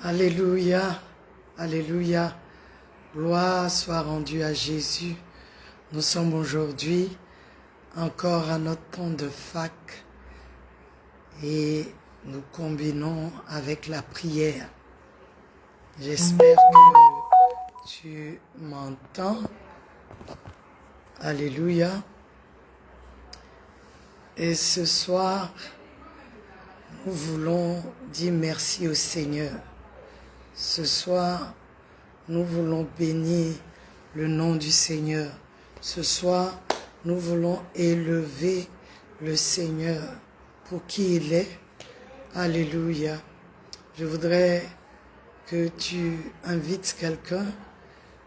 Alléluia, Alléluia, gloire soit rendue à Jésus. Nous sommes aujourd'hui encore à notre temps de fac et nous combinons avec la prière. J'espère que tu m'entends. Alléluia. Et ce soir, nous voulons dire merci au Seigneur. Ce soir, nous voulons bénir le nom du Seigneur. Ce soir, nous voulons élever le Seigneur pour qui il est. Alléluia. Je voudrais que tu invites quelqu'un,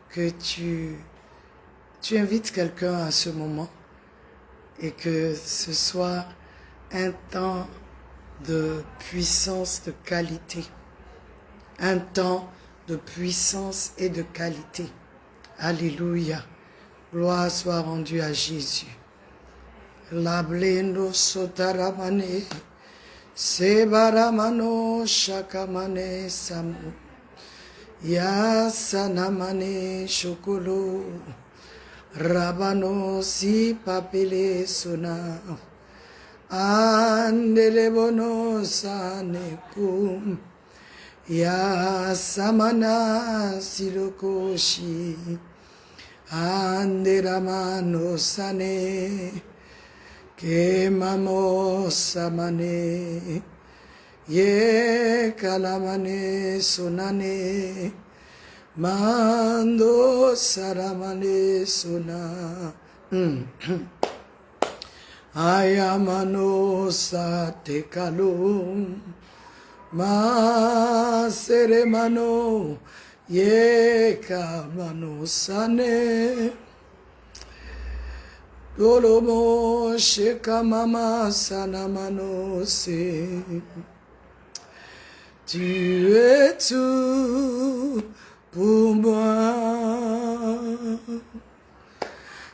que tu invites quelqu'un à ce moment et que ce soit un temps de puissance, de qualité. Un temps de puissance et de qualité. Alléluia. Gloire soit rendue à Jésus. Lablendo sotaramane, sebaramano shakamane samu, yasanamane shokolo, rabano si papele sona, andelebono sanekum. Ya samana silokoshi anderamano sane ke mamo samane ye kalamane sonane mando saramane sona ayamano satekalum ma seremano ye kamano sane dolomo shekamama sanamano se tu es tout pour moi,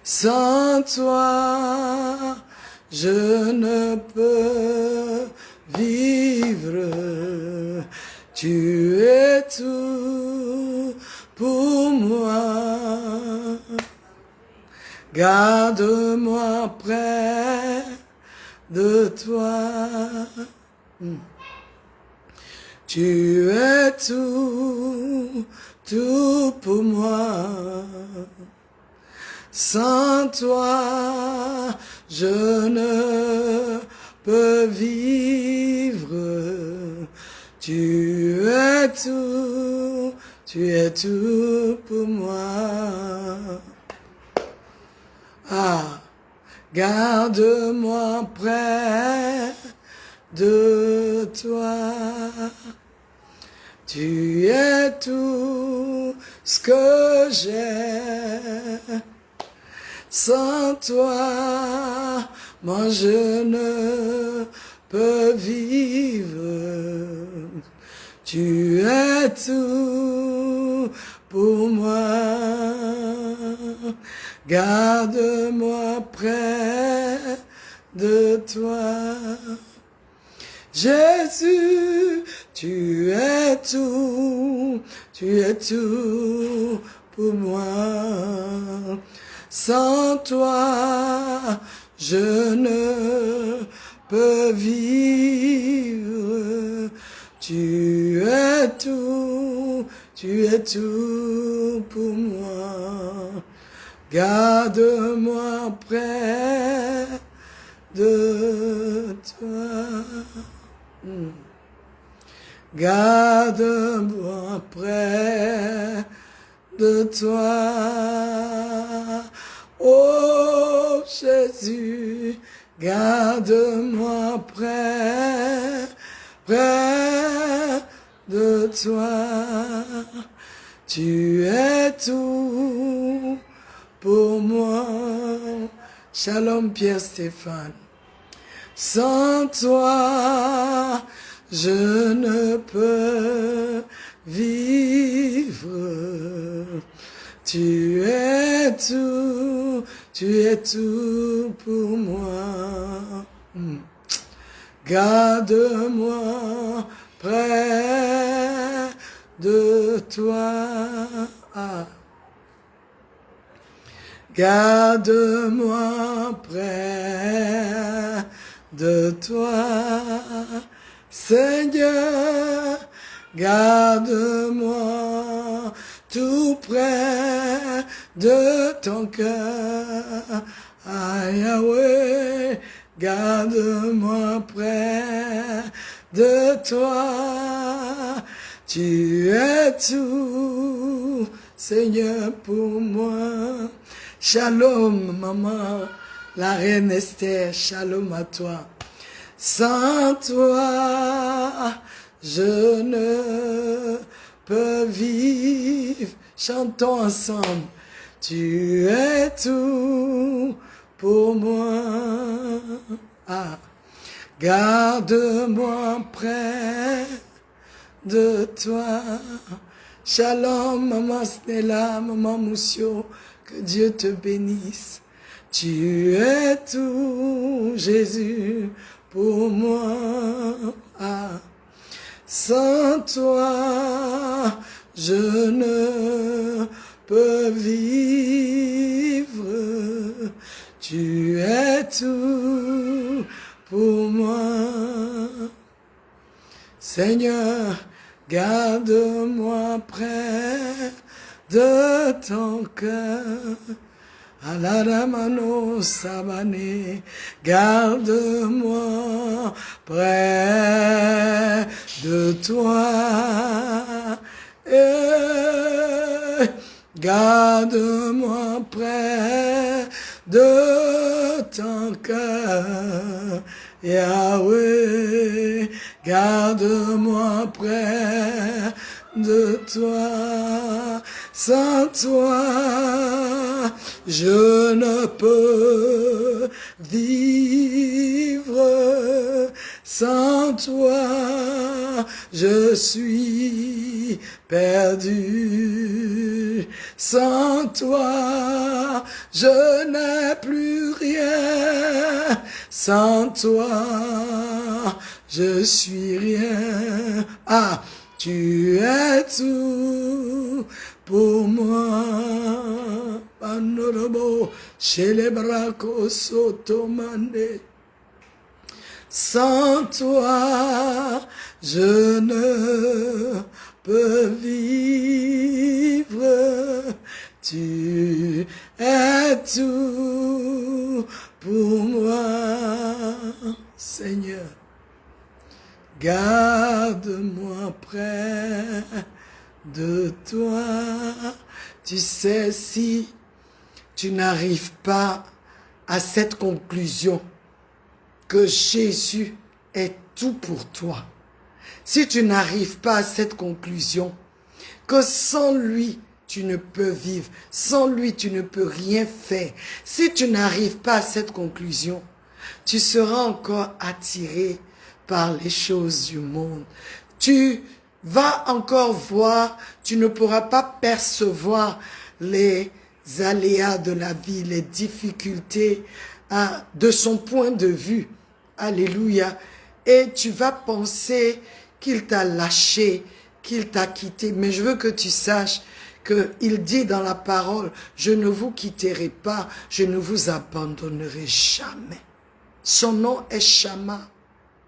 sans toi je ne peux vivre, tu es tout pour moi. Garde-moi près de toi. Tu es tout, tout pour moi. Sans toi, je ne peux vivre. Tu es tout pour moi. Ah, garde-moi près de toi. Tu es tout ce que j'ai. Sans toi, moi je ne peux vivre. Tu es tout pour moi. Garde-moi près de toi. Jésus, tu es tout pour moi. Sans toi, je ne peux vivre. Tu es tout pour moi. Garde-moi près de toi. Garde-moi près de toi. Oh Jésus, garde-moi près de toi. Tu es tout pour moi. Shalom Pierre Stéphane. Sans toi, je ne peux vivre. Tu es tout pour moi. Garde-moi près de toi. Garde-moi près de toi, Seigneur, garde-moi tout près de ton cœur. Ah, Yahweh, garde-moi près de toi. Tu es tout, Seigneur, pour moi. Shalom, maman, la reine Esther, shalom à toi. Sans toi, je ne peux vivre. Chantons ensemble. Tu es tout pour moi. Ah. Garde-moi près de toi. Shalom, maman Snella, maman Moussio. Que Dieu te bénisse. Tu es tout, Jésus, pour moi. Ah. Sans toi, je ne peux vivre. Tu es tout pour moi. Seigneur, garde-moi près de ton cœur. Alaramano Sabane, garde-moi près de toi. Et garde-moi près de ton cœur. Yahweh, garde-moi près de toi. Sans toi, je ne peux vivre. Sans toi, je suis perdu. Sans toi, je n'ai plus rien. Sans toi, je suis rien. Ah, tu es tout pour moi. Panoramo, chez les bracos automane. Sans toi, je ne peux vivre. Tu es tout pour moi, Seigneur. Garde-moi près de toi. Tu sais, si tu n'arrives pas à cette conclusion que Jésus est tout pour toi, si tu n'arrives pas à cette conclusion que sans lui, tu ne peux vivre, sans lui, tu ne peux rien faire, si tu n'arrives pas à cette conclusion, tu seras encore attiré par les choses du monde. Tu vas encore voir, tu ne pourras pas percevoir les aléas de la vie, les difficultés de son point de vue. Alléluia. Et tu vas penser qu'il t'a lâché, qu'il t'a quitté. Mais je veux que tu saches qu'il dit dans la parole, je ne vous quitterai pas, je ne vous abandonnerai jamais. Son nom est Shama,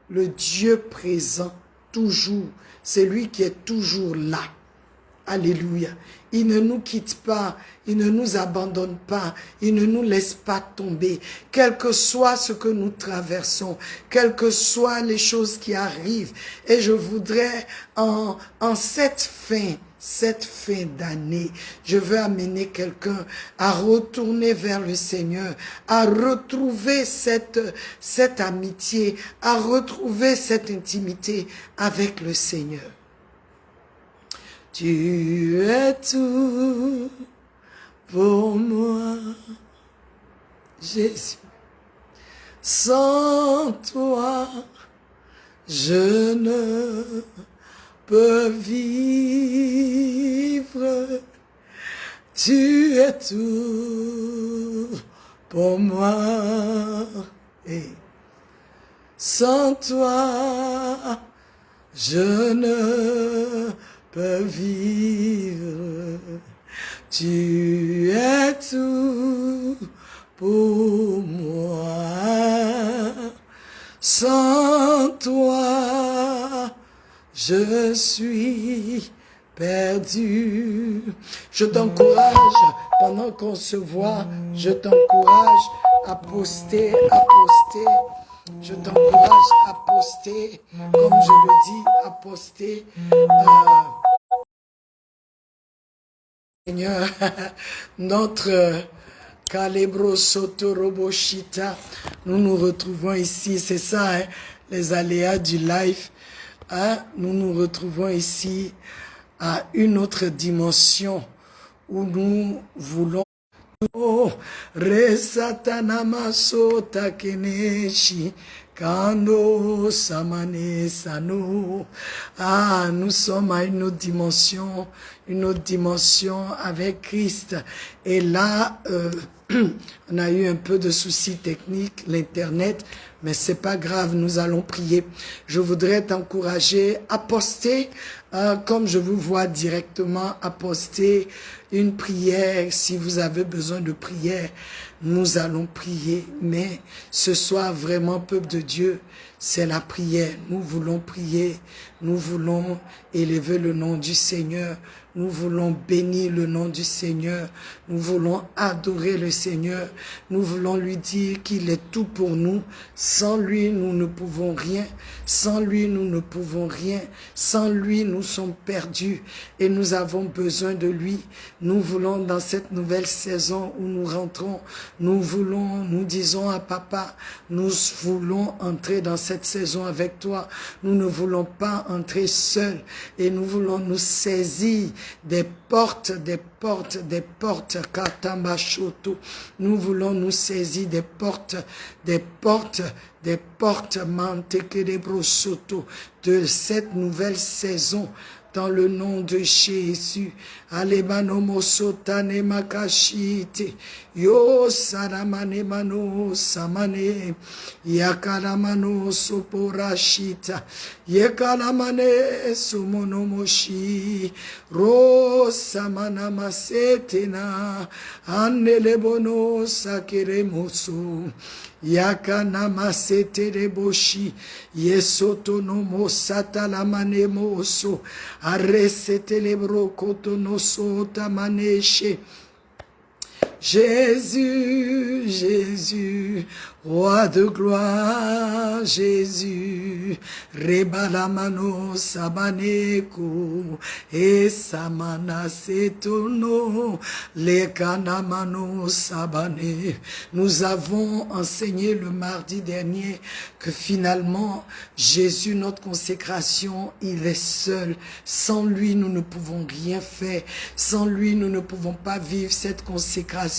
le Dieu présent, toujours. C'est lui qui est toujours là. Alléluia. Il ne nous quitte pas, il ne nous abandonne pas, il ne nous laisse pas tomber. Quel que soit ce que nous traversons, quelles que soient les choses qui arrivent. Et je voudrais, en cette fin d'année, je veux amener quelqu'un à retourner vers le Seigneur, à retrouver cette amitié, à retrouver cette intimité avec le Seigneur. Tu es tout pour moi, Jésus. Sans toi, je ne peux vivre. Tu es tout pour moi. Et sans toi, je ne peux vivre. Tu es tout pour moi. Sans toi, je suis perdu. Je t'encourage, pendant qu'on se voit, je t'encourage à poster, Je t'encourage à poster, comme je le dis, à poster. Seigneur, notre Kalebro Soto Roboshita, nous nous retrouvons ici, c'est ça, hein, les aléas du live. Hein, nous nous retrouvons ici à une autre dimension où nous voulons. Oh, Resatanamaso Takeneshi Kando Samane Sano. Ah, nous sommes à une autre dimension avec Christ. Et là, on a eu un peu de soucis techniques, l'internet, mais c'est pas grave, nous allons prier. Je voudrais t'encourager à poster, comme je vous vois directement, à poster une prière. Si vous avez besoin de prière, nous allons prier. Mais ce soir, vraiment, peuple de Dieu, c'est la prière. Nous voulons prier, nous voulons élever le nom du Seigneur. Nous voulons bénir le nom du Seigneur. Nous voulons adorer le Seigneur. Nous voulons lui dire qu'il est tout pour nous. Sans lui, nous ne pouvons rien. Sans lui, nous ne pouvons rien. Sans lui, nous sommes perdus et nous avons besoin de lui. Nous voulons, dans cette nouvelle saison où nous rentrons, nous disons à Papa, nous voulons entrer dans cette saison avec toi. Nous ne voulons pas entrer seuls et nous voulons nous saisir des portes, Katambachoto. Nous voulons nous saisir des portes, Mantekelebrosoto, de cette nouvelle saison. Dans le nom de Jésus. Alebano sotane makashite. Yo saramane mano samane. Yakalamano soporashita. Yekalamane sumonomoshi. Ro samana masetena. Anelebono sakeremoso. Yakanama setereboshi. Yesoto no mosata la manemoso. Arresete lebro kotonoso tamaneshe. Jésus, Jésus, roi de gloire, Jésus, rebalamano sabaneko, et samana setono, le kanamano sabane. Nous avons enseigné le mardi dernier que finalement, Jésus, notre consécration, il est seul. Sans lui, nous ne pouvons rien faire. Sans lui, nous ne pouvons pas vivre cette consécration.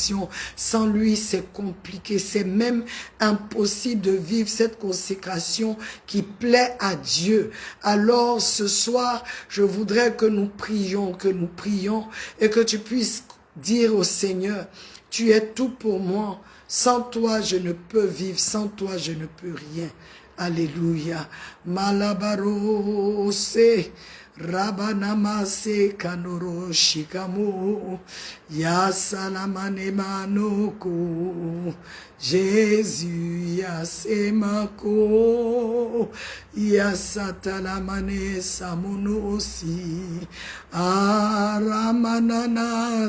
Sans lui, c'est compliqué. C'est même impossible de vivre cette consécration qui plaît à Dieu. Alors, ce soir, je voudrais que nous prions et que tu puisses dire au Seigneur, tu es tout pour moi. Sans toi, je ne peux vivre. Sans toi, je ne peux rien. Alléluia. Malabarose. Rabanamase kanoro shikamu ya salamane manoko Jésus ya semako ya satalamane samonosi aramanana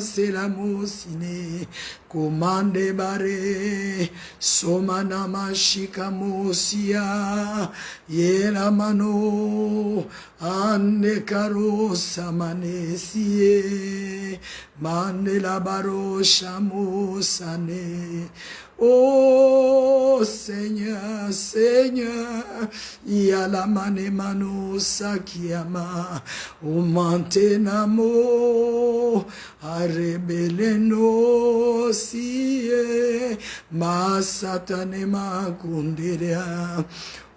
selamosine komande bare somanama shikamosia yelamano ane karo samanesie mane labaro shamosane. Oh Seigneur, Seigneur, yala mane mano sakiama umantenamo arebeleno siye masatane makundiria.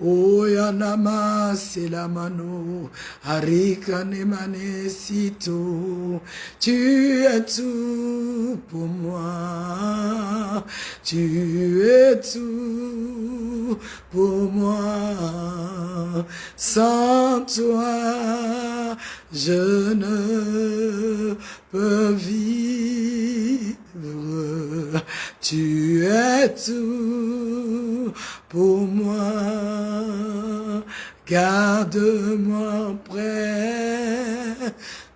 Oya nama selamano harika nemane sito. Tu es tout pour moi. Tu es tout pour moi. Sans toi, je ne peux vivre. Tu es tout pour moi. Garde-moi près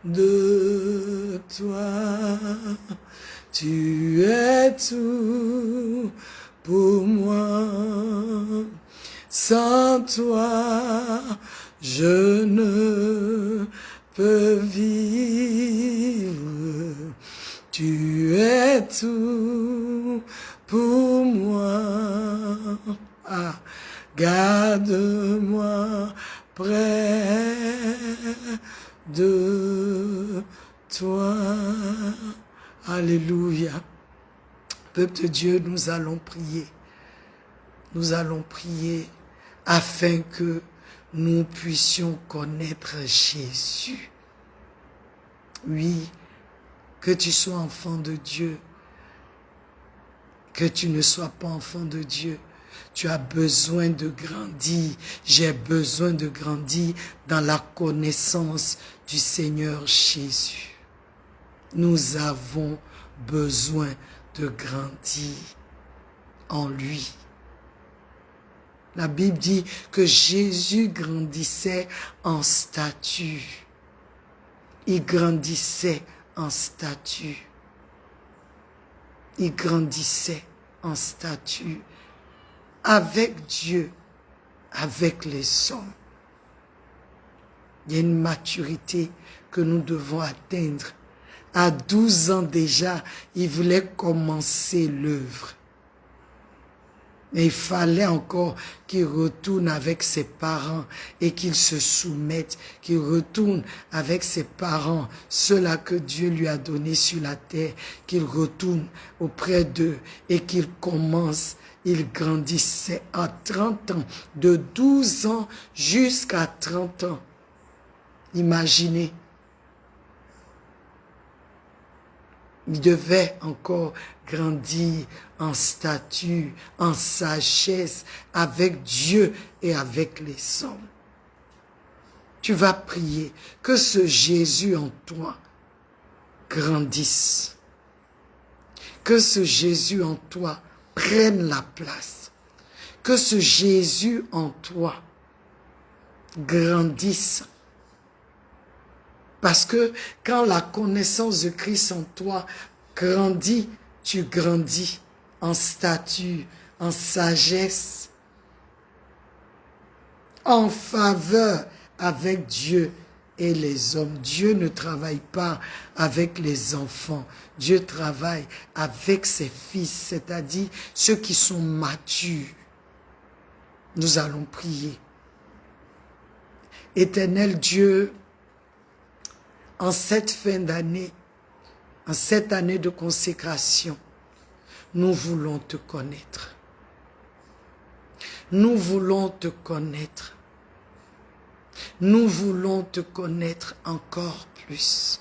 de toi. Tu es tout pour moi. Sans toi, je ne peux vivre. Tu es tout pour moi. Ah, garde-moi près de toi. Alléluia. Peuple de Dieu, nous allons prier. Nous allons prier afin que nous puissions connaître Jésus. Oui, que tu sois enfant de Dieu, que tu ne sois pas enfant de Dieu, tu as besoin de grandir. J'ai besoin de grandir dans la connaissance du Seigneur Jésus. Nous avons besoin de grandir en lui. La Bible dit que Jésus grandissait en stature. Il grandissait en stature. Il grandissait en stature. Avec Dieu, avec les hommes. Il y a une maturité que nous devons atteindre. À 12 ans déjà, il voulait commencer l'œuvre. Mais il fallait encore qu'il retourne avec ses parents et qu'il se soumette, qu'il retourne avec ses parents, ceux-là que Dieu lui a donnés sur la terre, qu'il retourne auprès d'eux et qu'il commence. Il grandissait à 30 ans, de 12 ans jusqu'à 30 ans. Imaginez. Il devait encore grandir en stature, en sagesse, avec Dieu et avec les hommes. Tu vas prier que ce Jésus en toi grandisse. Que ce Jésus en toi prenne la place. Que ce Jésus en toi grandisse. Parce que quand la connaissance de Christ en toi grandit, tu grandis en stature, en sagesse, en faveur avec Dieu et les hommes. Dieu ne travaille pas avec les enfants. Dieu travaille avec ses fils, c'est-à-dire ceux qui sont matures. Nous allons prier. Éternel Dieu, en cette fin d'année, en cette année de consécration, nous voulons te connaître. Nous voulons te connaître. Nous voulons te connaître encore plus.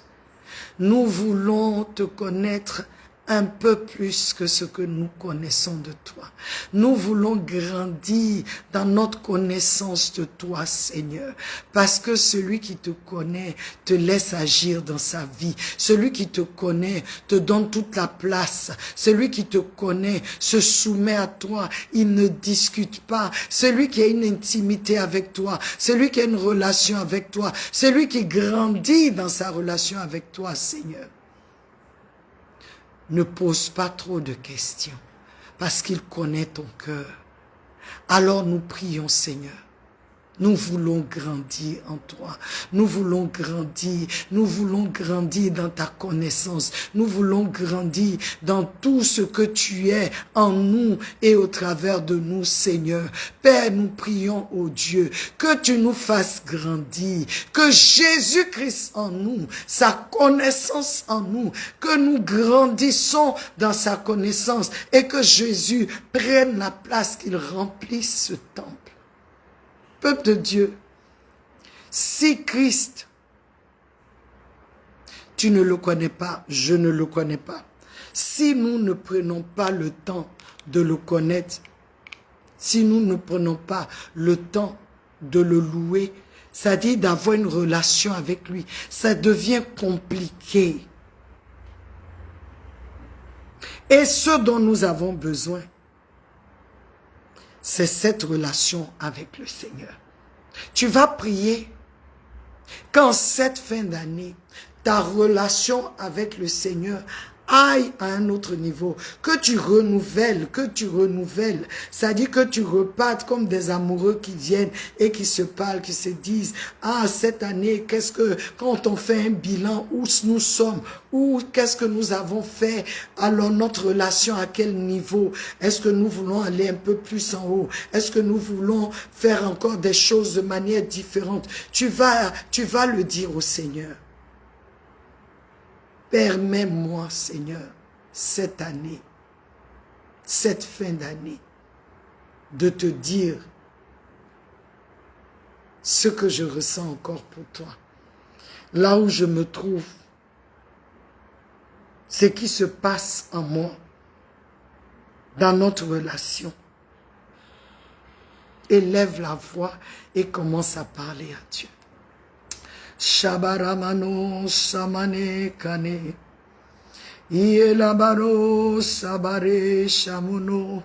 Nous voulons te connaître un peu plus que ce que nous connaissons de toi. Nous voulons grandir dans notre connaissance de toi, Seigneur, parce que celui qui te connaît te laisse agir dans sa vie. Celui qui te connaît te donne toute la place. Celui qui te connaît se soumet à toi. Il ne discute pas. Celui qui a une intimité avec toi, celui qui a une relation avec toi, celui qui grandit dans sa relation avec toi, Seigneur. Ne pose pas trop de questions, parce qu'il connaît ton cœur. Alors nous prions, Seigneur. Nous voulons grandir en toi. Nous voulons grandir. Nous voulons grandir dans ta connaissance. Nous voulons grandir dans tout ce que tu es en nous et au travers de nous, Seigneur. Père, nous prions, ô Dieu, que tu nous fasses grandir. Que Jésus-Christ en nous, sa connaissance en nous, que nous grandissons dans sa connaissance et que Jésus prenne la place, qu'il remplisse ce temple. Peuple de Dieu, si Christ, tu ne le connais pas, je ne le connais pas. Si nous ne prenons pas le temps de le connaître, si nous ne prenons pas le temps de le louer, c'est-à-dire d'avoir une relation avec lui, ça devient compliqué. Et ce dont nous avons besoin, c'est cette relation avec le Seigneur. Tu vas prier qu'en cette fin d'année, ta relation avec le Seigneur aille à un autre niveau, que tu renouvelles, c'est-à-dire que tu repartes comme des amoureux qui viennent et qui se parlent, qui se disent, ah, cette année, quand on fait un bilan, où nous sommes, ou qu'est-ce que nous avons fait, alors notre relation à quel niveau, est-ce que nous voulons aller un peu plus en haut, est-ce que nous voulons faire encore des choses de manière différente, tu vas le dire au Seigneur. Permets-moi, Seigneur, cette année, cette fin d'année, de te dire ce que je ressens encore pour toi. Là où je me trouve, ce qui se passe en moi, dans notre relation. Élève la voix et commence à parler à Dieu. Shabaramano samane kane Ielabaro sabare shamuno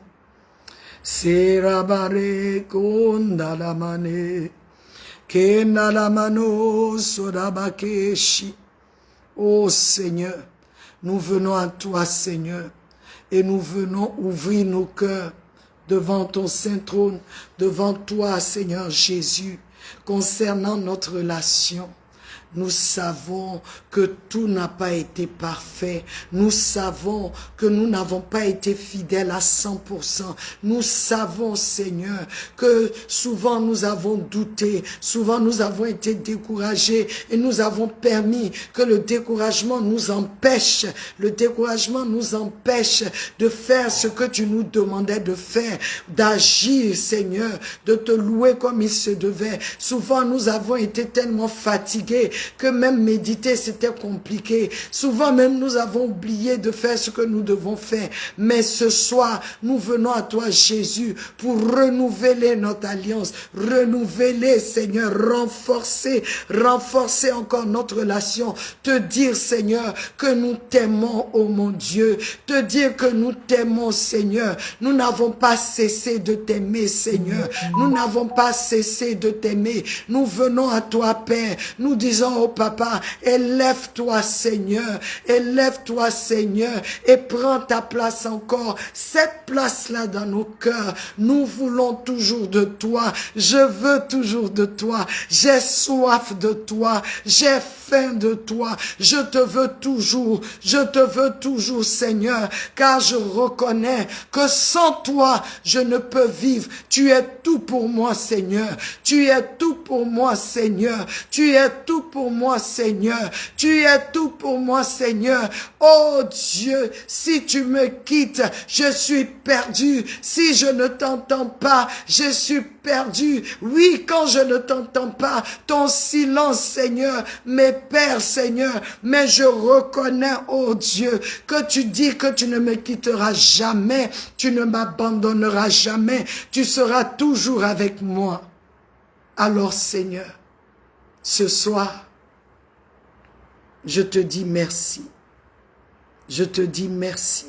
Serabare kondalamane Kenalamano sodabakeshi. Oh Seigneur, nous venons à toi Seigneur et nous venons ouvrir nos cœurs devant ton saint trône, devant toi Seigneur Jésus, concernant notre relation. Nous savons que tout n'a pas été parfait. Nous savons que nous n'avons pas été fidèles à 100%. Nous savons, Seigneur, que souvent nous avons douté, souvent nous avons été découragés et nous avons permis que le découragement nous empêche. Le découragement nous empêche de faire ce que tu nous demandais de faire, d'agir, Seigneur, de te louer comme il se devait. Souvent nous avons été tellement fatigués que même méditer c'était compliqué. Souvent même nous avons oublié de faire ce que nous devons faire. Mais ce soir, nous venons à toi Jésus pour renouveler notre alliance, renouveler Seigneur, renforcer encore notre relation. Te dire Seigneur que nous t'aimons, oh mon Dieu. Te dire que nous t'aimons Seigneur. Nous n'avons pas cessé de t'aimer Seigneur. Nous n'avons pas cessé de t'aimer. Nous venons à toi Père. Nous disons oh Papa, élève-toi Seigneur, élève-toi Seigneur et prends ta place encore, cette place-là dans nos cœurs. Nous voulons toujours de toi, je veux toujours de toi, j'ai soif de toi, j'ai faim de toi, je te veux toujours Seigneur, car je reconnais que sans toi, je ne peux vivre. Tu es tout pour moi Seigneur, tu es tout pour moi Seigneur, tu es tout pour moi Seigneur, tu es tout pour moi Seigneur. Oh Dieu, si tu me quittes, je suis perdu. Si je ne t'entends pas, je suis perdu. Oui, quand je ne t'entends pas, ton silence Seigneur m'épère Seigneur, mais je reconnais oh Dieu que tu dis que tu ne me quitteras jamais, tu ne m'abandonneras jamais, tu seras toujours avec moi. Alors Seigneur, ce soir, je te dis merci. Je te dis merci.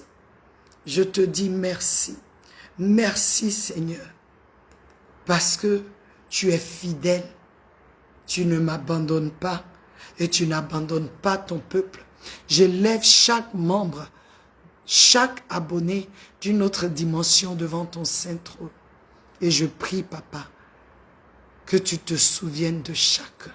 Je te dis merci. Merci Seigneur. Parce que tu es fidèle. Tu ne m'abandonnes pas et tu n'abandonnes pas ton peuple. Je lève chaque membre, chaque abonné d'une autre dimension devant ton saint trône. Et je prie, Papa, que tu te souviennes de chacun.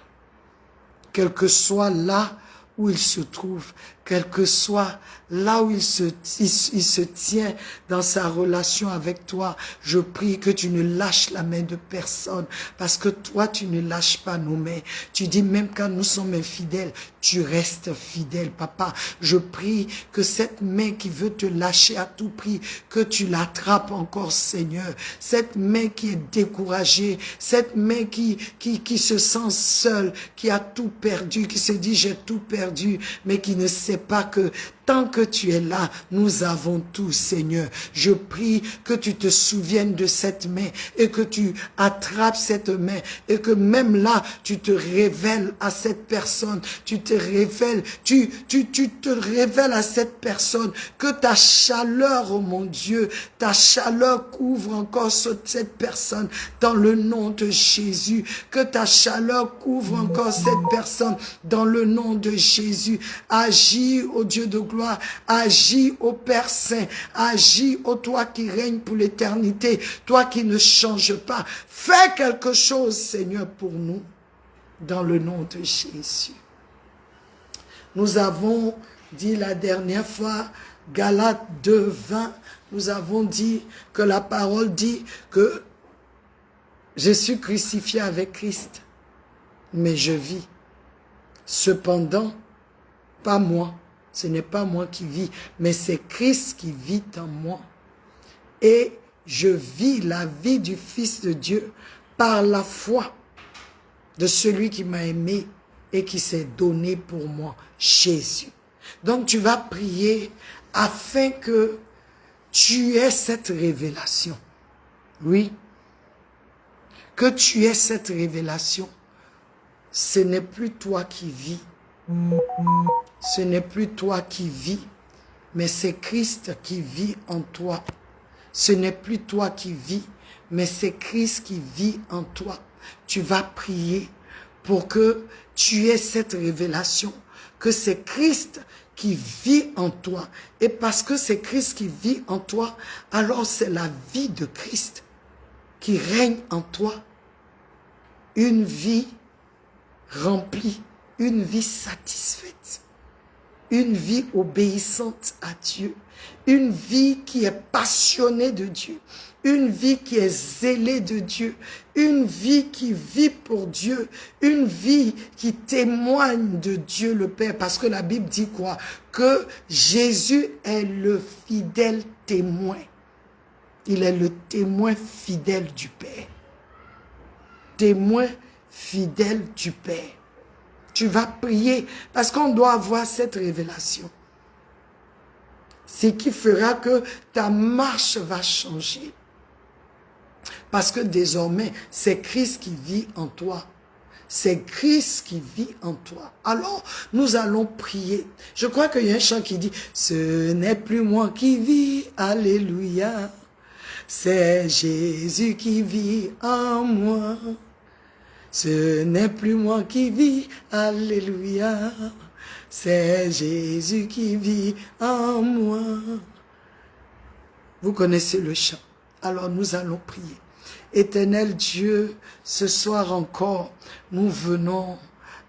Quel que soit là où il se trouve, quel que soit là où il se tient dans sa relation avec toi, je prie que tu ne lâches la main de personne, parce que toi, tu ne lâches pas nos mains. Tu dis, même quand nous sommes infidèles, tu restes fidèle, Papa. Je prie que cette main qui veut te lâcher à tout prix, que tu l'attrapes encore, Seigneur. Cette main qui est découragée, cette main qui se sent seule, qui a tout perdu, qui se dit, j'ai tout perdu, mais qui ne sait sait pas que tant que tu es là, nous avons tout, Seigneur. Je prie que tu te souviennes de cette main et que tu attrapes cette main et que même là, tu te révèles à cette personne. Tu te révèles, tu te révèles à cette personne, que ta chaleur, oh mon Dieu, ta chaleur couvre encore cette personne dans le nom de Jésus. Que ta chaleur couvre encore cette personne dans le nom de Jésus. Agis, ô Dieu de gloire, agis, ô Père Saint, agis, ô toi qui règnes pour l'éternité, toi qui ne changes pas. Fais quelque chose, Seigneur, pour nous, dans le nom de Jésus. Nous avons dit la dernière fois, Galates 2, 20, nous avons dit que la parole dit que je suis crucifié avec Christ, mais je vis. Cependant, pas moi, ce n'est pas moi qui vis, mais c'est Christ qui vit en moi. Et je vis la vie du Fils de Dieu par la foi de celui qui m'a aimé et qui s'est donné pour moi, Jésus. Donc tu vas prier afin que tu aies cette révélation. Oui, que tu aies cette révélation. Ce n'est plus toi qui vis. Ce n'est plus toi qui vis, mais c'est Christ qui vit en toi. Ce n'est plus toi qui vis, mais c'est Christ qui vit en toi. Tu vas prier pour que tu aies cette révélation, que c'est Christ qui vit en toi. Et parce que c'est Christ qui vit en toi, alors c'est la vie de Christ qui règne en toi. Une vie remplie, une vie satisfaite, une vie obéissante à Dieu, une vie qui est passionnée de Dieu, une vie qui est zélée de Dieu, une vie qui vit pour Dieu, une vie qui témoigne de Dieu le Père. Parce que la Bible dit quoi? Que Jésus est le fidèle témoin. Il est le témoin fidèle du Père. Témoin fidèle du Père. Tu vas prier parce qu'on doit avoir cette révélation. Ce qui fera que ta marche va changer. Parce que désormais, c'est Christ qui vit en toi. C'est Christ qui vit en toi. Alors, nous allons prier. Je crois qu'il y a un chant qui dit « Ce n'est plus moi qui vis, alléluia. C'est Jésus qui vit en moi. Ce n'est plus moi qui vis, alléluia. C'est Jésus qui vit en moi. » Vous connaissez le chant. Alors nous allons prier. Éternel Dieu, ce soir encore, nous venons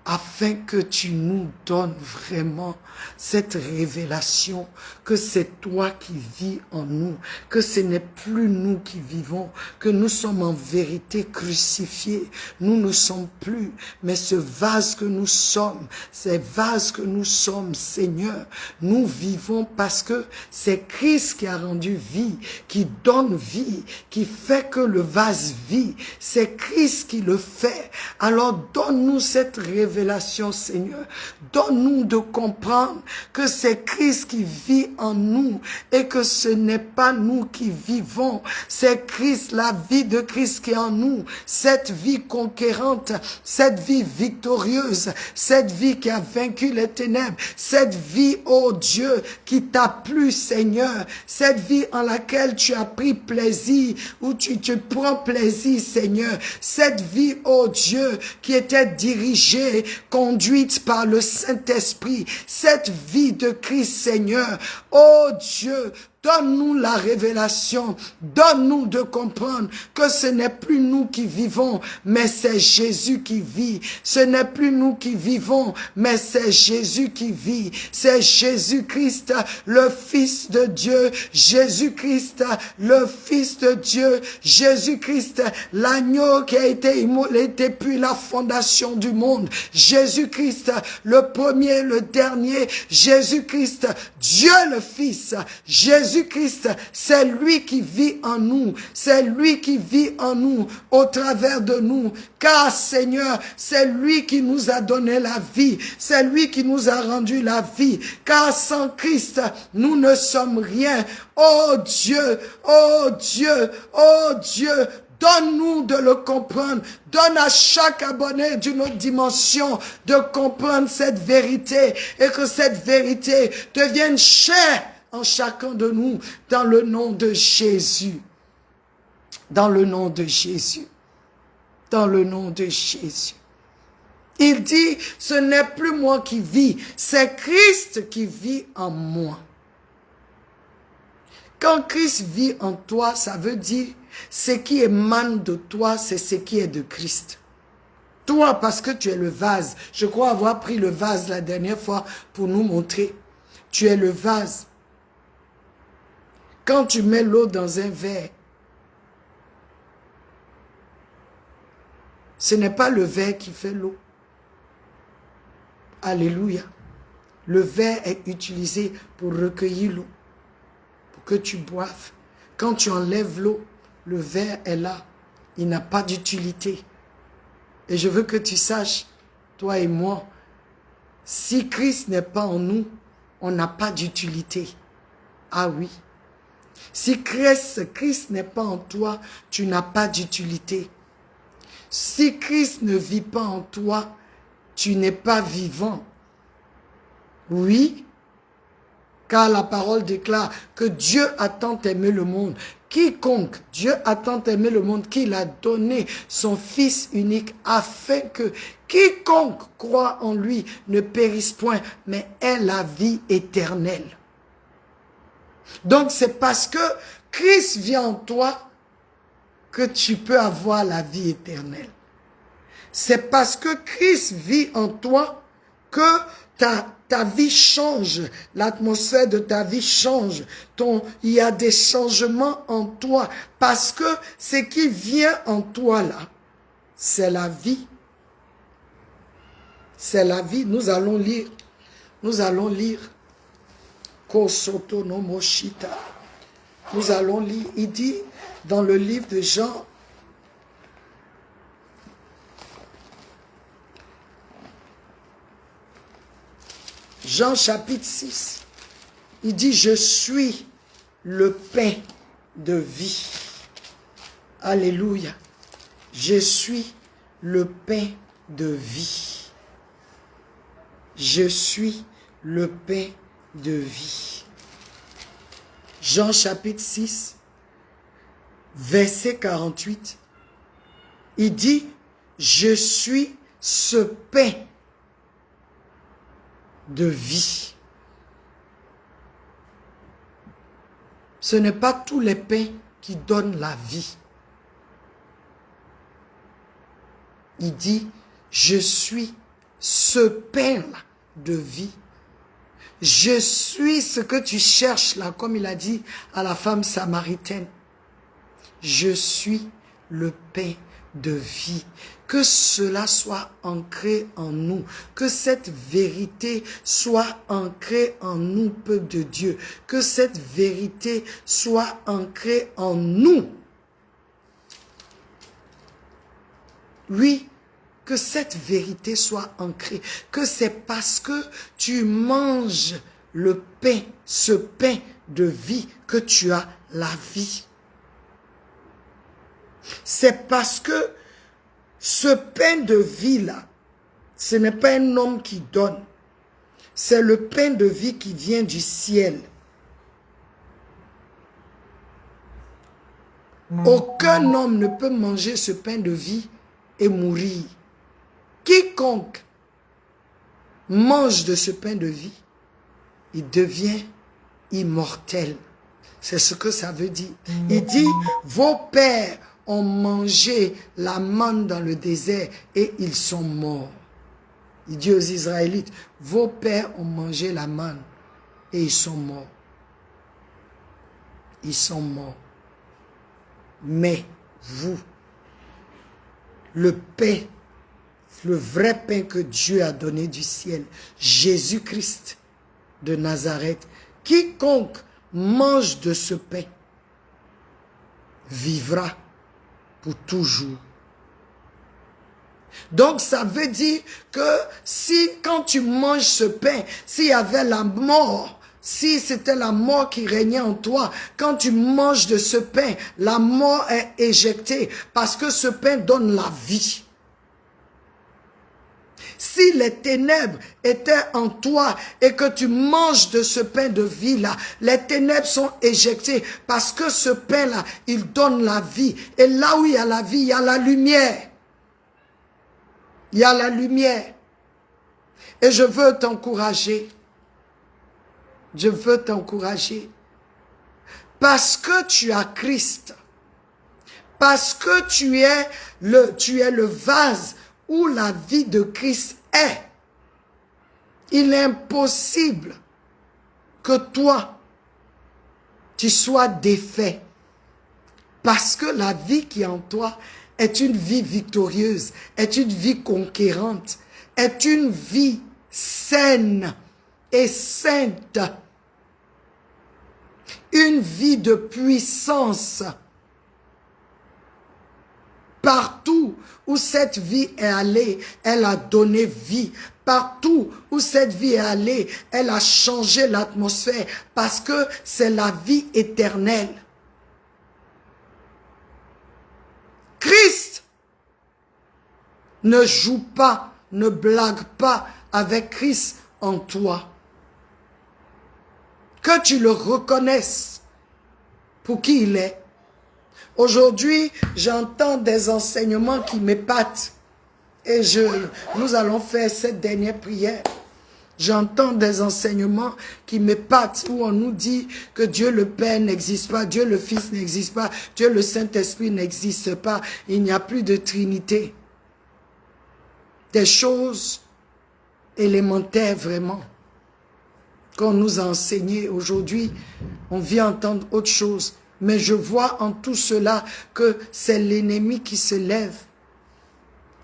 afin que tu nous donnes vraiment cette révélation que c'est toi qui vis en nous, que ce n'est plus nous qui vivons, que nous sommes en vérité crucifiés. Nous ne sommes plus, mais ce vase que nous sommes, ces vases que nous sommes, Seigneur, nous vivons parce que c'est Christ qui a rendu vie, qui donne vie, qui fait que le vase vit. C'est Christ qui le fait. Alors donne-nous cette révélation, Seigneur. Donne-nous de comprendre que c'est Christ qui vit en nous et que ce n'est pas nous qui vivons. C'est Christ, la vie de Christ qui est en nous. Cette vie conquérante, cette vie victorieuse, cette vie qui a vaincu les ténèbres, cette vie, oh Dieu, qui t'a plu, Seigneur. Cette vie en laquelle tu as pris plaisir, où tu prends plaisir, Seigneur. Cette vie, oh Dieu, qui était dirigée, conduite par le Saint-Esprit. Cette vie de Christ, Seigneur. Oh Dieu, donne-nous la révélation, donne-nous de comprendre que ce n'est plus nous qui vivons, mais c'est Jésus qui vit. Ce n'est plus nous qui vivons, mais c'est Jésus qui vit. C'est Jésus-Christ, le Fils de Dieu. Jésus-Christ, le Fils de Dieu. Jésus-Christ, l'agneau qui a été immolé depuis la fondation du monde. Jésus-Christ, le premier, le dernier. Jésus-Christ, Dieu le Fils. Jésus Jésus-Christ, c'est lui qui vit en nous. C'est lui qui vit en nous, au travers de nous. Car Seigneur, c'est lui qui nous a donné la vie. C'est lui qui nous a rendu la vie. Car sans Christ, nous ne sommes rien. Oh Dieu, oh Dieu, oh Dieu. Donne-nous de le comprendre. Donne à chaque abonné d'une autre dimension de comprendre cette vérité et que cette vérité devienne chère en chacun de nous dans le nom de Jésus. Dans le nom de Jésus. Dans le nom de Jésus. Il dit, ce n'est plus moi qui vis, c'est Christ qui vit en moi. Quand Christ vit en toi, ça veut dire ce qui émane de toi, c'est ce qui est de Christ. Toi, parce que tu es le vase. Je crois avoir pris le vase la dernière fois pour nous montrer. Tu es le vase. Quand tu mets l'eau dans un verre, ce n'est pas le verre qui fait l'eau. Alléluia. Le verre est utilisé pour recueillir l'eau, pour que tu boives. Quand tu enlèves l'eau, le verre est là. Il n'a pas d'utilité. Et je veux que tu saches, toi et moi, si Christ n'est pas en nous, on n'a pas d'utilité. Ah oui. Si Christ n'est pas en toi, tu n'as pas d'utilité. Si Christ ne vit pas en toi, tu n'es pas vivant. Oui, car la parole déclare que Dieu a tant aimé le monde. Quiconque, Dieu a tant aimé le monde qu'il a donné son Fils unique afin que quiconque croit en lui ne périsse point, mais ait la vie éternelle. Donc c'est parce que Christ vient en toi que tu peux avoir la vie éternelle. C'est parce que Christ vit en toi que ta vie change, l'atmosphère de ta vie change. Il y a des changements en toi parce que ce qui vient en toi là, c'est la vie. C'est la vie. Nous allons lire. Kosoto no Moshita. Nous allons lire. Il dit dans le livre de Jean, Jean chapitre 6, il dit, je suis le pain de vie. Alléluia. Je suis le pain de vie. Je suis le pain de vie. Jean chapitre 6, verset 48, il dit, je suis ce pain de vie. Ce n'est pas tous les pains qui donnent la vie. Il dit, je suis ce pain-là de vie. Je suis ce que tu cherches là, comme il a dit à la femme samaritaine. Je suis le pain de vie. Que cela soit ancré en nous. Que cette vérité soit ancrée en nous, peuple de Dieu. Que cette vérité soit ancrée en nous. Oui, que cette vérité soit ancrée. Que c'est parce que tu manges le pain, ce pain de vie, que tu as la vie. C'est parce que ce pain de vie-là, ce n'est pas un homme qui donne. C'est le pain de vie qui vient du ciel. Aucun homme ne peut manger ce pain de vie et mourir. Quiconque mange de ce pain de vie, il devient immortel. C'est ce que ça veut dire. Il dit, vos pères ont mangé la manne dans le désert et ils sont morts. Il dit aux Israélites, vos pères ont mangé la manne et ils sont morts. Ils sont morts. Mais vous, le pain, le vrai pain que Dieu a donné du ciel, Jésus-Christ de Nazareth, quiconque mange de ce pain vivra pour toujours. Donc ça veut dire que si quand tu manges ce pain, s'il y avait la mort, si c'était la mort qui régnait en toi, quand tu manges de ce pain, la mort est éjectée parce que ce pain donne la vie. Si les ténèbres étaient en toi et que tu manges de ce pain de vie-là, les ténèbres sont éjectées parce que ce pain-là, il donne la vie. Et là où il y a la vie, il y a la lumière. Il y a la lumière. Et je veux t'encourager. Je veux t'encourager. Parce que tu as Christ. Parce que tu es le vase où la vie de Christ est. Il est impossible que toi, tu sois défait. Parce que la vie qui est en toi est une vie victorieuse, est une vie conquérante, est une vie saine et sainte. Une vie de puissance. Partout où cette vie est allée, elle a donné vie. Partout où cette vie est allée, elle a changé l'atmosphère parce que c'est la vie éternelle. Christ ne joue pas, ne blague pas avec Christ en toi. Que tu le reconnaisses pour qui il est. Aujourd'hui, j'entends des enseignements qui m'épatent. Et nous allons faire cette dernière prière. J'entends des enseignements qui m'épatent où on nous dit que Dieu le Père n'existe pas, Dieu le Fils n'existe pas, Dieu le Saint-Esprit n'existe pas. Il n'y a plus de Trinité. Des choses élémentaires vraiment qu'on nous a enseignées aujourd'hui. On vient entendre autre chose. Mais je vois en tout cela que c'est l'ennemi qui se lève.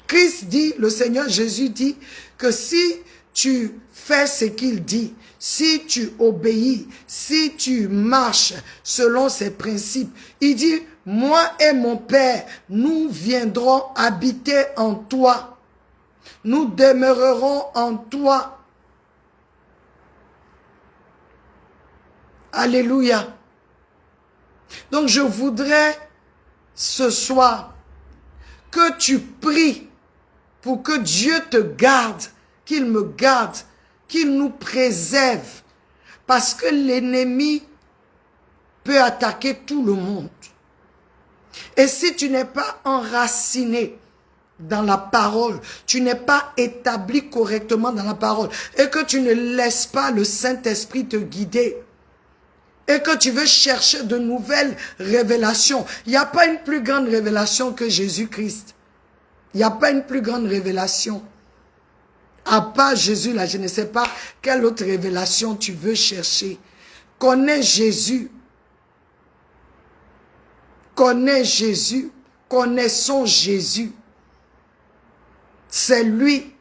Christ dit, le Seigneur Jésus dit que si tu fais ce qu'il dit, si tu obéis, si tu marches selon ses principes, il dit, moi et mon Père, nous viendrons habiter en toi. Nous demeurerons en toi. Alléluia. Donc je voudrais ce soir que tu pries pour que Dieu te garde, qu'il me garde, qu'il nous préserve. Parce que l'ennemi peut attaquer tout le monde. Et si tu n'es pas enraciné dans la parole, tu n'es pas établi correctement dans la parole, et que tu ne laisses pas le Saint-Esprit te guider, et que tu veux chercher de nouvelles révélations. Il n'y a pas une plus grande révélation que Jésus-Christ. Il n'y a pas une plus grande révélation. À part Jésus, là, je ne sais pas quelle autre révélation tu veux chercher. Connais Jésus. Connais Jésus. Connaissons Jésus. C'est lui,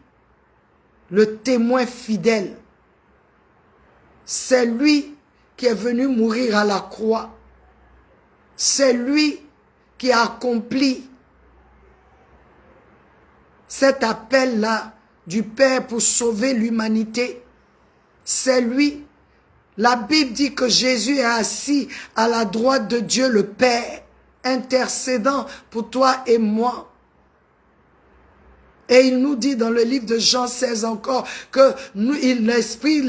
le témoin fidèle. C'est lui qui est venu mourir à la croix. C'est lui qui a accompli cet appel-là du Père pour sauver l'humanité. C'est lui. La Bible dit que Jésus est assis à la droite de Dieu le Père, intercédant pour toi et moi. Et il nous dit dans le livre de Jean 16 encore que l'esprit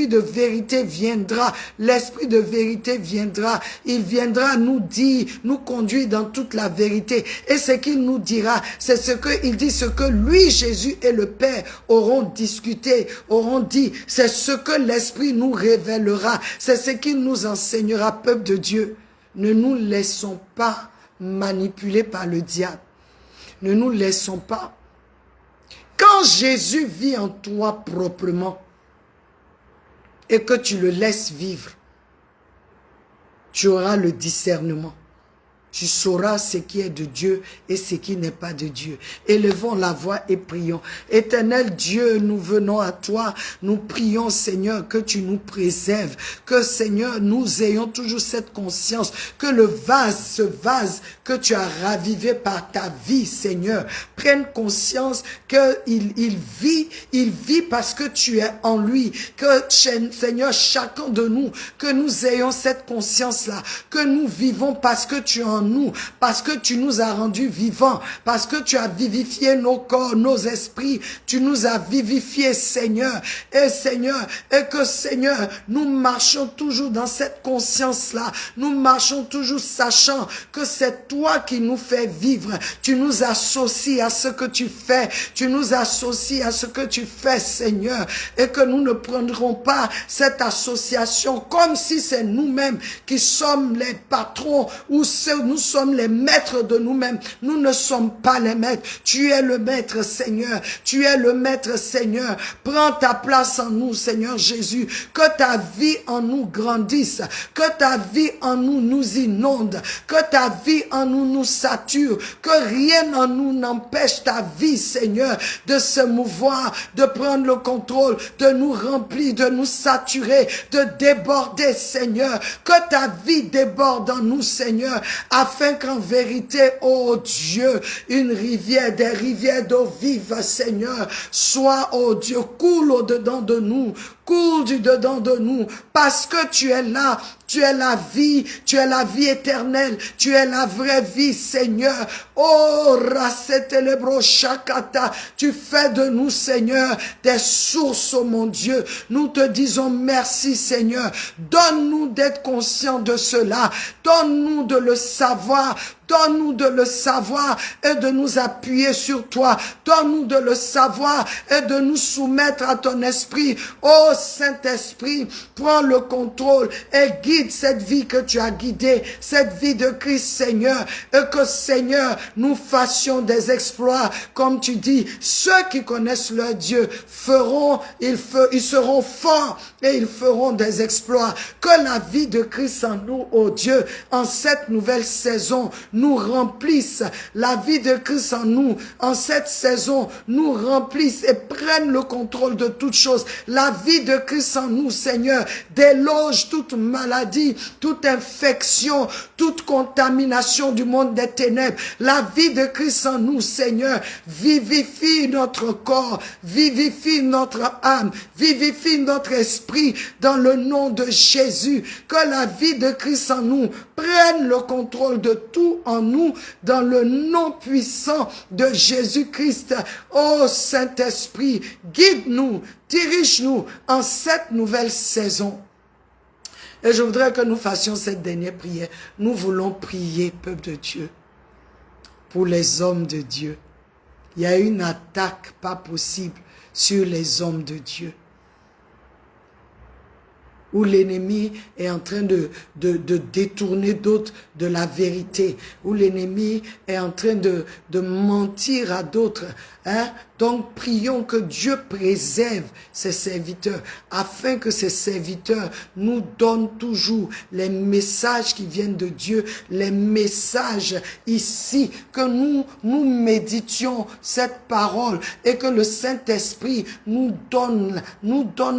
de vérité viendra. L'esprit de vérité viendra. Il viendra nous dire, nous conduire dans toute la vérité. Et ce qu'il nous dira, c'est ce qu'il dit, ce que lui, Jésus et le Père auront discuté, auront dit. C'est ce que l'esprit nous révélera. C'est ce qu'il nous enseignera, peuple de Dieu. Ne nous laissons pas manipuler par le diable. Ne nous laissons pas. Quand Jésus vit en toi proprement et que tu le laisses vivre, tu auras le discernement. tu sauras ce qui est de Dieu et ce qui n'est pas de Dieu. Élevons la voix et prions. Éternel Dieu, nous venons à toi, nous prions Seigneur que tu nous préserves, que Seigneur nous ayons toujours cette conscience que le vase, ce vase que tu as ravivé par ta vie Seigneur, prenne conscience qu'il vit parce que tu es en lui, que Seigneur chacun de nous, que nous ayons cette conscience-là, que nous vivons parce que tu es en nous, parce que tu nous as rendus vivants, parce que tu as vivifié nos corps, nos esprits, tu nous as vivifiés, Seigneur, et que, Seigneur, nous marchons toujours dans cette conscience-là, nous marchons toujours sachant que c'est toi qui nous fais vivre, tu nous associes à ce que tu fais, tu nous associes à ce que tu fais, Seigneur, et que nous ne prendrons pas cette association comme si c'est nous-mêmes qui sommes les patrons ou nous sommes les maîtres de nous-mêmes. Nous ne sommes pas les maîtres. Tu es le maître, Seigneur. Tu es le maître, Seigneur. Prends ta place en nous, Seigneur Jésus. Que ta vie en nous grandisse. Que ta vie en nous nous inonde. Que ta vie en nous nous sature. Que rien en nous n'empêche ta vie, Seigneur, de se mouvoir, de prendre le contrôle, de nous remplir, de nous saturer, de déborder, Seigneur. Que ta vie déborde en nous, Seigneur, afin qu'en vérité, oh Dieu, une rivière, des rivières d'eau vive, Seigneur, soit, oh Dieu, coule au-dedans de nous, coule du dedans de nous, parce que tu es là, tu es la vie éternelle, tu es la vraie vie, Seigneur. Oh, Rasetelebro Shakata, tu fais de nous, Seigneur, des sources, oh mon Dieu. Nous te disons merci, Seigneur. Donne-nous d'être conscients de cela. Donne-nous de le savoir. Donne-nous de le savoir et de nous appuyer sur toi. Donne-nous de le savoir et de nous soumettre à ton esprit. Oh Saint-Esprit, prends le contrôle et guide cette vie que tu as guidée, cette vie de Christ, Seigneur. Et que, Seigneur, nous fassions des exploits. Comme tu dis, ceux qui connaissent leur Dieu ils seront forts et ils feront des exploits. Que la vie de Christ en nous, oh Dieu, en cette nouvelle saison, nous remplisse, la vie de Christ en nous, en cette saison, nous remplisse et prenne le contrôle de toutes choses. La vie de Christ en nous, Seigneur, déloge toute maladie, toute infection, toute contamination du monde des ténèbres. La vie de Christ en nous, Seigneur, vivifie notre corps, vivifie notre âme, vivifie notre esprit dans le nom de Jésus. Que la vie de Christ en nous prenne le contrôle de tout en nous dans le nom puissant de Jésus-Christ. Oh Saint-Esprit, guide-nous, dirige-nous en cette nouvelle saison. Et je voudrais que nous fassions cette dernière prière. Nous voulons prier, peuple de Dieu, pour les hommes de Dieu. Il y a une attaque pas possible sur les hommes de Dieu, où l'ennemi est en train de détourner d'autres de la vérité, où l'ennemi est en train de mentir à d'autres. Hein? Donc, prions que Dieu préserve ses serviteurs, afin que ses serviteurs nous donnent toujours les messages qui viennent de Dieu, les messages ici, que nous méditions cette parole et que le Saint-Esprit nous donne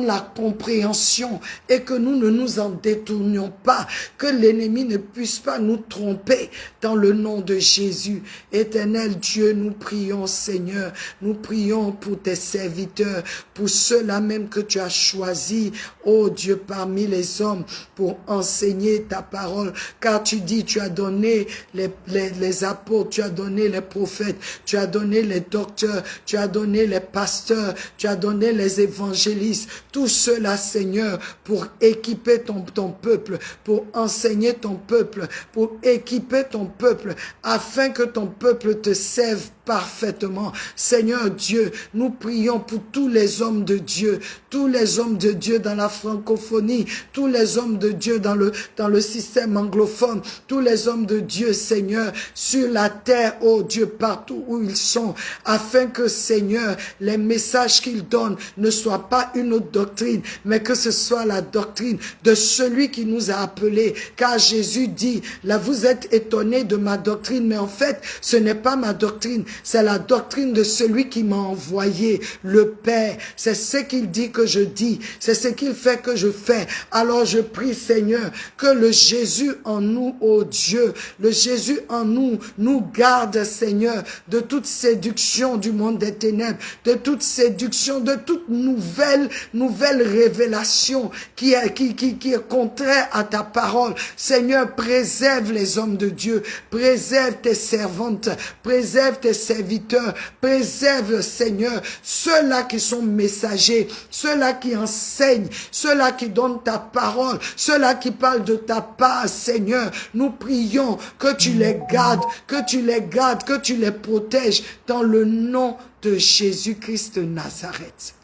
la compréhension et que nous ne nous en détournions pas, que l'ennemi ne puisse pas nous tromper dans le nom de Jésus. Éternel Dieu, nous prions, Seigneur, nous prions pour tes serviteurs, pour ceux-là même que tu as choisis, oh Dieu, parmi les hommes, pour enseigner ta parole, car tu dis, tu as donné les apôtres, tu as donné les prophètes, tu as donné les docteurs, tu as donné les pasteurs, tu as donné les évangélistes, tout cela, Seigneur, pour équiper ton peuple, pour enseigner ton peuple, pour équiper ton peuple, afin que ton peuple te serve parfaitement. Seigneur Dieu, nous prions pour tous les hommes de Dieu, tous les hommes de Dieu dans la francophonie, tous les hommes de Dieu dans le système anglophone, tous les hommes de Dieu, Seigneur, sur la terre, oh Dieu, partout où ils sont, afin que, Seigneur, les messages qu'ils donnent ne soient pas une autre doctrine, mais que ce soit la doctrine de celui qui nous a appelés. Car Jésus dit, là vous êtes étonnés de ma doctrine, mais en fait, ce n'est pas ma doctrine, c'est la doctrine de celui qui m'a envoyé, le Père. C'est ce qu'il dit que je dis, c'est ce qu'il fait que je fais. Alors je prie, Seigneur, que le Jésus en nous, ô Dieu, le Jésus en nous, nous garde, Seigneur, de toute séduction du monde des ténèbres, de toute séduction, de toute nouvelle révélation qui est contraire à ta parole. Seigneur, préserve les hommes de Dieu, préserve tes servantes, préserve tes serviteurs, préserve, Seigneur, ceux-là qui sont messagers, ceux-là qui enseignent, ceux-là qui donnent ta parole, ceux-là qui parlent de ta part, Seigneur. Nous prions que tu les gardes, que tu les gardes, que tu les protèges dans le nom de Jésus-Christ de Nazareth.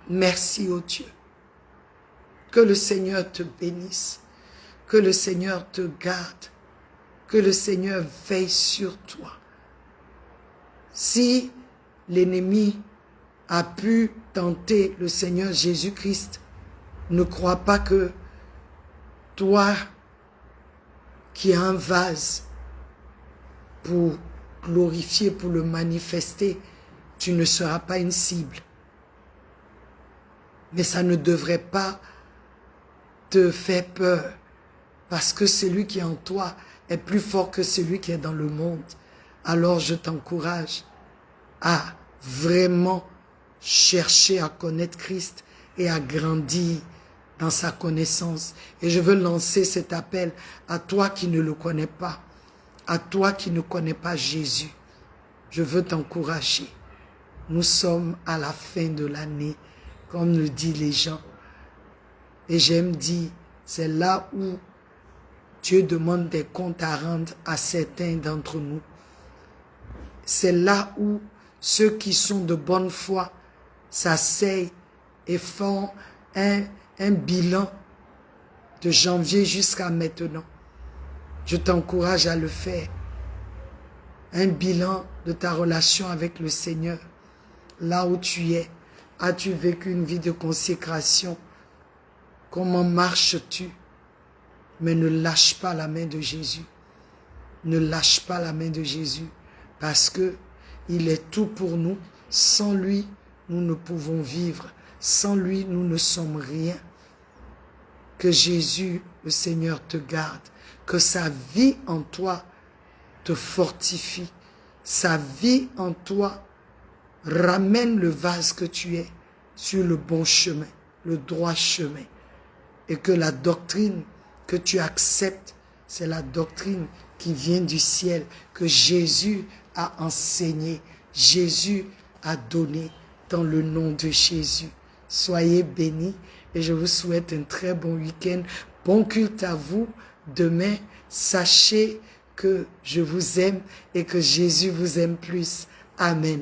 Merci, ô Dieu. Que le Seigneur te bénisse, que le Seigneur te garde, que le Seigneur veille sur toi. Si l'ennemi a pu tenter le Seigneur Jésus-Christ, ne crois pas que toi qui as un vase pour glorifier, pour le manifester, tu ne seras pas une cible. Mais ça ne devrait pas te faire peur, parce que celui qui est en toi est plus fort que celui qui est dans le monde. Alors je t'encourage à vraiment chercher à connaître Christ et à grandir dans sa connaissance. Et je veux lancer cet appel à toi qui ne le connais pas, à toi qui ne connais pas Jésus. Je veux t'encourager. Nous sommes à la fin de l'année, comme le disent les gens. Et j'aime dire, c'est là où Dieu demande des comptes à rendre à certains d'entre nous. C'est là où ceux qui sont de bonne foi s'asseyent et font un bilan de janvier jusqu'à maintenant. Je t'encourage à le faire. Un bilan de ta relation avec le Seigneur. Là où tu es, as-tu vécu une vie de consécration? Comment marches-tu? Mais ne lâche pas la main de Jésus. Ne lâche pas la main de Jésus. Parce que il est tout pour nous. Sans lui, nous ne pouvons vivre. Sans lui, nous ne sommes rien. Que Jésus, le Seigneur, te garde. Que sa vie en toi te fortifie. Sa vie en toi ramène le vase que tu es sur le bon chemin, le droit chemin. Et que la doctrine que tu acceptes, c'est la doctrine qui vient du ciel, que Jésus a enseigné, Jésus a donné dans le nom de Jésus. Soyez bénis et je vous souhaite un très bon week-end. Bon culte à vous. Demain, sachez que je vous aime et que Jésus vous aime plus. Amen.